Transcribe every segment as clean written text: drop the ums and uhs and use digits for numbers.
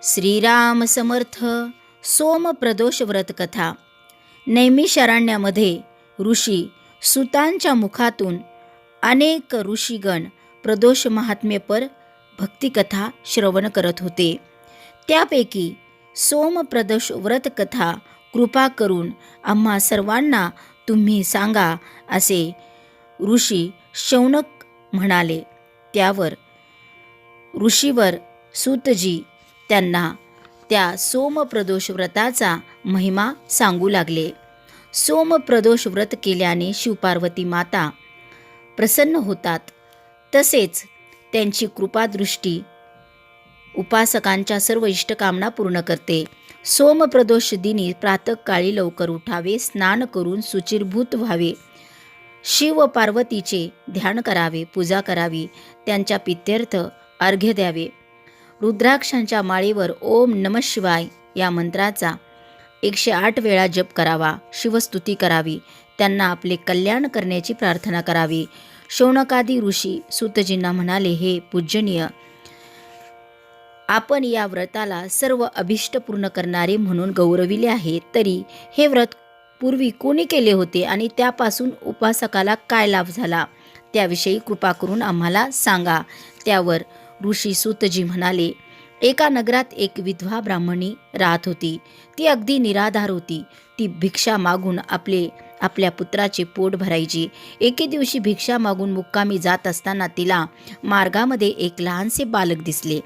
श्रीराम समर्थ. सोम प्रदोष व्रत कथा. नैमिषारण्यामध्ये ऋषी सुतांच्या मुखातून अनेक ऋषीगण प्रदोष महात्म्यपर भक्तिकथा श्रवण करत होते. त्यापैकी सोम प्रदोष व्रत कथा कृपा करून आम्हा सर्वांना तुम्ही सांगा, असे ऋषी शौनक म्हणाले. त्यावर ऋषीवर सूतजी त्यांना त्या सोमप्रदोष व्रताचा महिमा सांगू लागले. सोमप्रदोष व्रत केल्याने शिवपार्वती माता प्रसन्न होतात, तसेच त्यांची कृपादृष्टी उपासकांच्या सर्व इष्टकामना पूर्ण करते. सोमप्रदोष दिनी प्रातःकाळी लवकर उठावे, स्नान करून शुचिर्भूत व्हावे, शिव पार्वतीचे ध्यान करावे, पूजा करावी, त्यांच्या प्रीत्यर्थ अर्घ्य द्यावे. रुद्राक्षांच्या माळेवर ओम नमः शिवाय या मंत्राचा 108 वेळा जप करावा, शिवस्तुती करावी, त्यांना आपले कल्याण करण्याची प्रार्थना करावी. शौनकादी ऋषी सूतजींना म्हणाले, हे पूजनीय, आपण या व्रताला सर्व अभिष्ट पूर्ण करणारे म्हणून गौरविले आहे, तरी हे व्रत पूर्वी कोणी केले होते आणि त्यापासून उपासकाला काय लाभ झाला, त्याविषयी कृपा करून आम्हाला सांगा. त्यावर ऋषी सूतजी म्हणाले, एका नगरात एक विधवा ब्राह्मणी राहत होती. ती अगदी निराधार होती. ती भिक्षा मागून आपल्या पुत्राचे पोट भरायची. एके दिवशी भिक्षा मागून मुक्कामी जात असताना तिला मार्गामध्ये एक लहानसे बालक दिसले.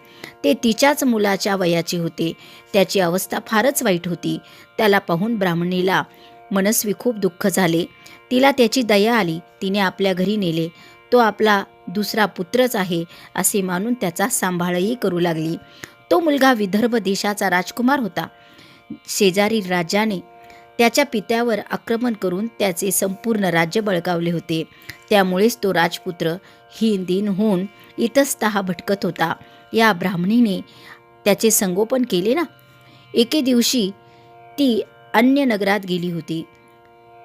ते तिच्याच मुलाच्या वयाचे होते. त्याची अवस्था फारच वाईट होती. त्याला पाहून ब्राह्मणीला मनस्वी खूप दुःख झाले. तिला त्याची दया आली. तिने आपल्या घरी नेले. तो आपला दुसरा पुत्रच आहे असे मानून त्याचा सांभाळही करू लागली. तो मुलगा विदर्भ देशाचा राजकुमार होता. शेजारी राज्याने त्याच्या पित्यावर आक्रमण करून त्याचे संपूर्ण राज्य बळकावले होते. त्यामुळेच तो राजपुत्र दीन होऊन इतस्तः भटकत होता. या ब्राह्मणीने त्याचे संगोपन केले ना. एके दिवशी ती अन्य नगरात गेली होती.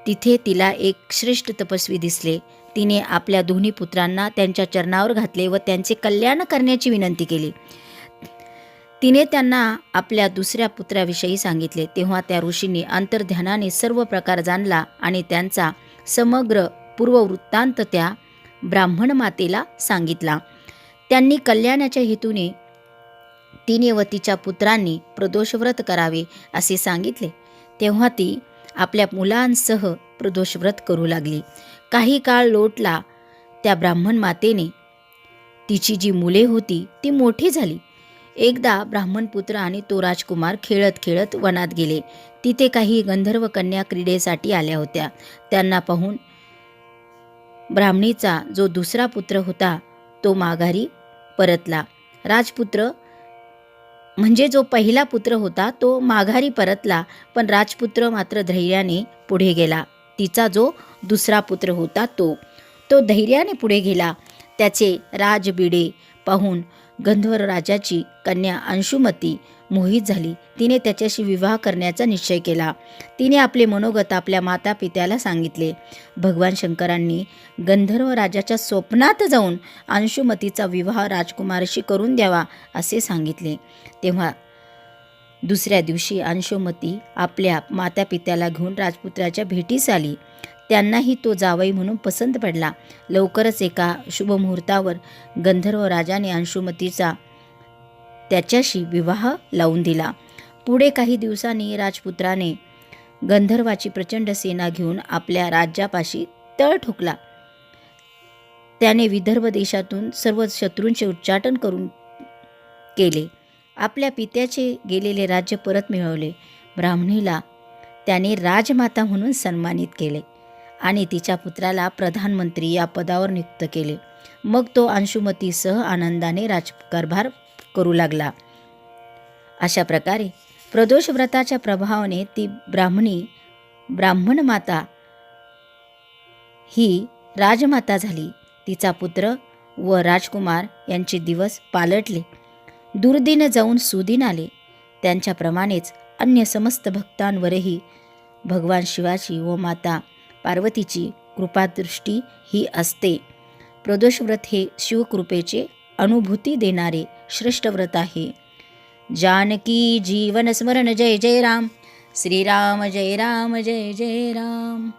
तिथे तिला एक श्रेष्ठ तपस्वी दिसले. तिने आपल्या दोन्ही पुत्रांना त्यांच्या चरणावर घातले व त्यांचे कल्याण करण्याची विनंती केली. तिने त्यांना आपल्या दुसऱ्या पुत्राविषयी सांगितले. तेव्हा त्या ऋषींनी अंतर्ध्यानाने सर्व प्रकार जाणला आणि त्यांचा समग्र पूर्ववृत्तांत त्या ब्राह्मण मातेला सांगितला. त्यांनी कल्याणाच्या हेतूने तिने व तिच्या पुत्रांनी प्रदोषव्रत करावे असे सांगितले. तेव्हा ती आपल्या मुलांसह प्रदोषव्रत करू लागली. काही काळ लोटला. त्या ब्राह्मण मातेने तिची जी मुले होती ती मोठी झाली. एकदा ब्राह्मणपुत्र आणि तो राजकुमार खेळत खेळत वनात गेले. तिथे काही गंधर्व कन्या क्रीडेसाठी आल्या होत्या. त्यांना पाहून ब्राह्मणीचा जो दुसरा पुत्र होता तो माघारी परतला. राजपुत्र म्हणजे जो पहिला पुत्र होता तो माघारी परतला, पण राजपुत्र मात्र धैर्याने पुढे गेला. तिचा जो दुसरा पुत्र होता तो धैर्याने पुढे गेला. त्याचे राजबिडे पाहून गंधर्व राजाची कन्या अंशुमती मोहित झाली. तिने त्याच्याशी विवाह करण्याचा निश्चय केला. तिने आपले मनोगत आपल्या माता पित्याला सांगितले. भगवान शंकरांनी गंधर्व राजाच्या स्वप्नात जाऊन अंशुमतीचा विवाह राजकुमाराशी करून द्यावा असे सांगितले. तेव्हा दुसऱ्या दिवशी अंशुमती आपल्या माता पित्याला घेऊन राजपुत्राच्या भेटीस आली. त्यांनाही तो जावई म्हणून पसंत पडला. लवकरच एका शुभमुहूर्तावर गंधर्व राजाने अंशुमतीचा त्याच्याशी विवाह लावून दिला. पुढे काही दिवसांनी राजपुत्राने गंधर्वाची प्रचंड सेना घेऊन आपल्या राज्यापाशी तळ ठोकला. त्याने विदर्भ देशातून सर्व शत्रूंचे उच्चाटन करून केले. आपल्या पित्याचे गेलेले राज्य परत मिळवले. ब्राह्मणीला त्याने राजमाता म्हणून सन्मानित केले आणि तिच्या पुत्राला प्रधानमंत्री या पदावर नियुक्त केले. मग तो अंशुमतीसह आनंदाने राज्यकारभार करू लागला. अशा प्रकारे प्रदोष व्रताच्या प्रभावाने ती ब्राह्मण माता ही राजमाता झाली. तिचा पुत्र व राजकुमार यांचे दिवस पालटले. दुर्दिन जाऊन सुदिन आले. त्यांच्याप्रमाणेच अन्य समस्त भक्तांवरही भगवान शिवाची व माता पार्वतीची कृपादृष्टी ही असते. प्रदोषव्रत हे शिवकृपेचे अनुभूती देणारे श्रेष्ठ व्रत आहे. जानकी जीवन स्मरण जय जय राम. श्रीराम जय राम जय जय राम.